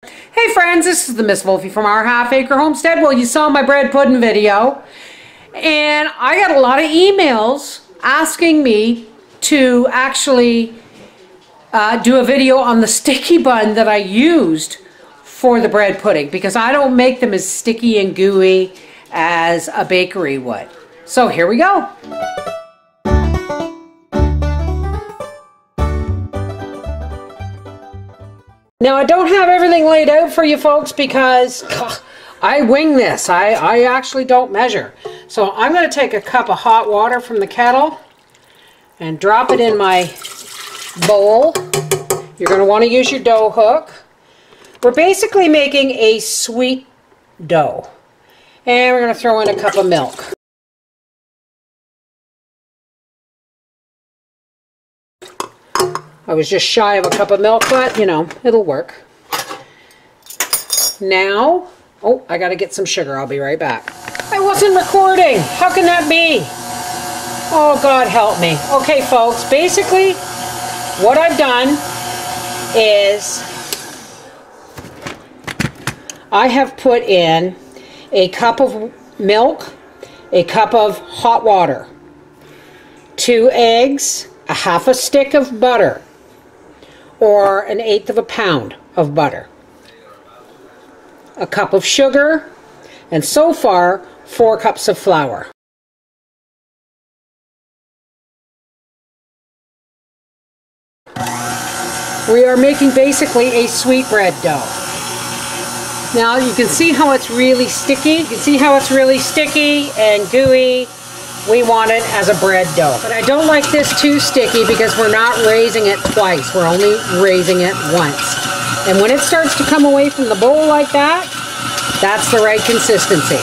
Hey friends, this is the Miss Wolfie from our Half Acre Homestead. Well, you saw my bread pudding video, and I got a lot of emails asking me to actually do a video on the sticky bun that I used for the bread pudding, because I don't make them as sticky and gooey as a bakery would. So here we go. Now, I don't have everything laid out for you folks because I wing this. I actually don't measure. So I'm going to take a cup of hot water from the kettle and drop it in my bowl. You're going to want to use your dough hook. We're basically making a sweet dough. And we're going to throw in a cup of milk. I was just shy of a cup of milk, but, you know, it'll work. Now, oh, I got to get some sugar. I'll be right back. I wasn't recording. How can that be? Oh, God help me. Okay, folks, basically, what I've done is I have put in a cup of milk, a cup of hot water, 2 eggs, a half a stick of butter, or 1/8 of a pound of butter, a cup of sugar, and so far 4 cups of flour. We are making basically a sweetbread dough. Now you can see how it's really sticky. You can see how it's really sticky and gooey. We want it as a bread dough. But I don't like this too sticky because we're not raising it twice. We're only raising it once. And when it starts to come away from the bowl like that, that's the right consistency.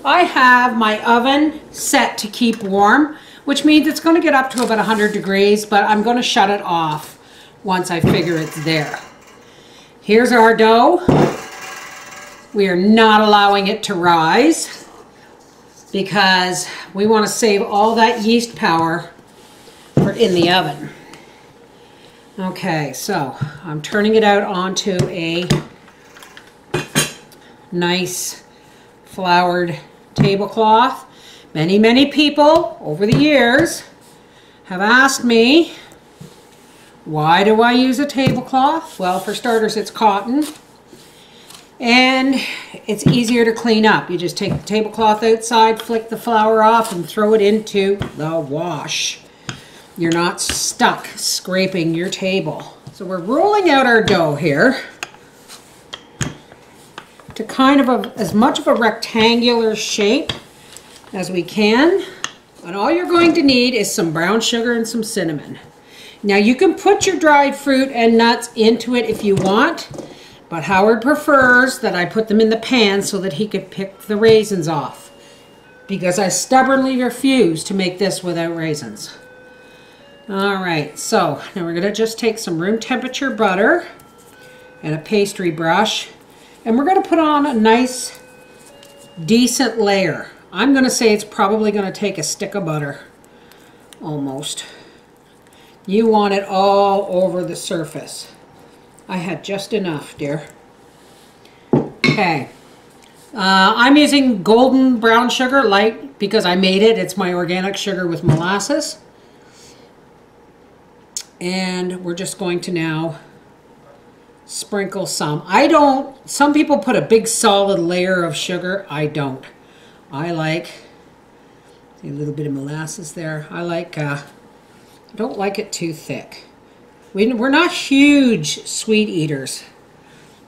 I have my oven set to keep warm, which means it's going to get up to about 100 degrees, but I'm going to shut it off once I figure it's there. Here's our dough. We are not allowing it to rise, because we want to save all that yeast power for in the oven. Okay, so I'm turning it out onto a nice floured tablecloth. Many people over the years have asked me, why do I use a tablecloth? Well, for starters, it's cotton. And it's easier to clean up. You just take the tablecloth outside, flick the flour off, and throw it into the wash. You're not stuck scraping your table. So we're rolling out our dough here to kind of as much of a rectangular shape as we can. And all you're going to need is some brown sugar and some cinnamon. Now you can put your dried fruit and nuts into it if you want, but Howard prefers that I put them in the pan so that he could pick the raisins off, because I stubbornly refuse to make this without raisins. Alright, so now we're going to just take some room temperature butter and a pastry brush, and we're going to put on a nice decent layer. I'm going to say it's probably going to take a stick of butter, almost. You want it all over the surface. I had just enough, dear. Okay. I'm using golden brown sugar, light, because I made it. It's my organic sugar with molasses. And we're just going to now sprinkle some. Some people put a big solid layer of sugar. I don't. I like a little bit of molasses there. I don't like it too thick. We're not huge sweet eaters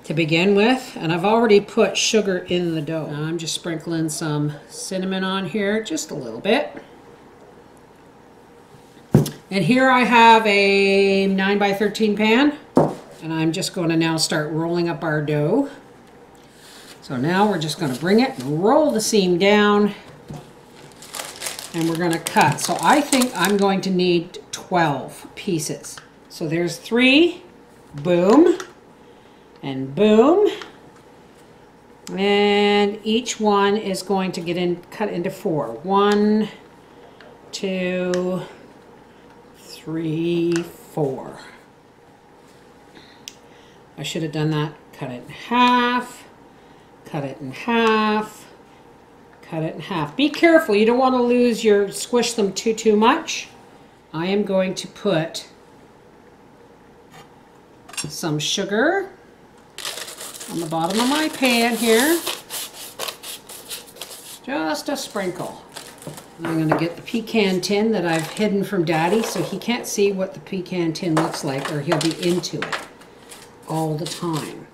to begin with, and I've already put sugar in the dough. Now I'm just sprinkling some cinnamon on here, just a little bit. And here I have a 9x13 pan, and I'm just going to now start rolling up our dough. So now we're just going to bring it and roll the seam down, and we're going to cut. So I think I'm going to need 12 pieces. So there's 3, boom, and boom, and each one is going to get cut into 4. 1, 2, 3, 4. I should have done that cut it in half, cut it in half, cut it in half. Be careful, you don't want to squish them too much. I am going to put some sugar on the bottom of my pan here. Just a sprinkle. I'm going to get the pecan tin that I've hidden from Daddy so he can't see what the pecan tin looks like or he'll be into it all the time.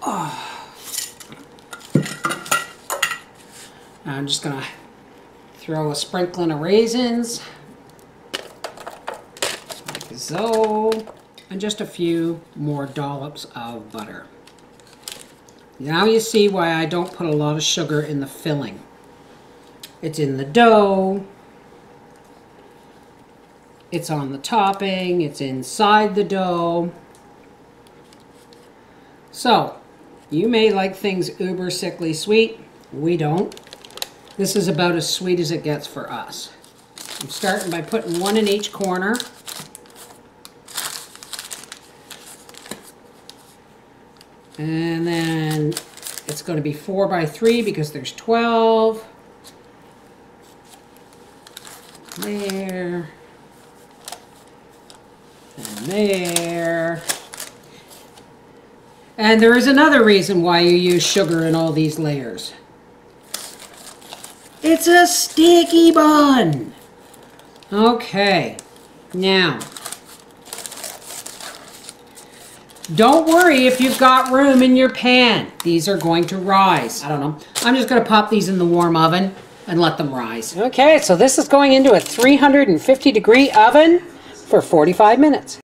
Oh. I'm just going to throw a sprinkling of raisins, like so, and just a few more dollops of butter. Now you see why I don't put a lot of sugar in the filling. It's in the dough, it's on the topping, it's inside the dough. So, you may like things uber sickly sweet. We don't. This is about as sweet as it gets for us. I'm starting by putting one in each corner. And then it's going to be 4 by 3 because there's 12. There. And there. And there is another reason why you use sugar in all these layers. It's a sticky bun. Okay. Now, don't worry if you've got room in your pan. These are going to rise. I don't know. I'm just going to pop these in the warm oven and let them rise. Okay, so this is going into a 350-degree oven for 45 minutes.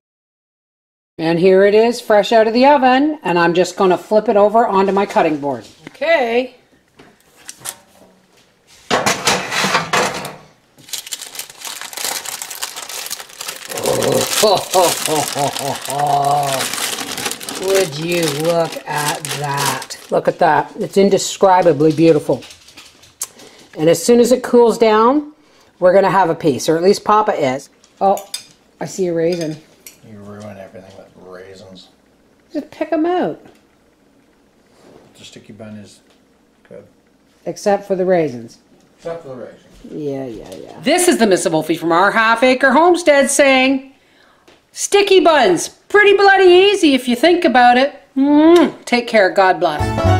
And here it is, fresh out of the oven, and I'm just going to flip it over onto my cutting board. Okay. Would you look at that? Look at that. It's indescribably beautiful. And as soon as it cools down, we're going to have a piece, or at least Papa is. Oh, I see a raisin. You ruin everything with raisins. Just pick them out. The sticky bun is good. Except for the raisins. Except for the raisins. Yeah. This is the Miss Wolfie from our half-acre homestead saying, sticky buns, pretty bloody easy if you think about it. Take care. God bless.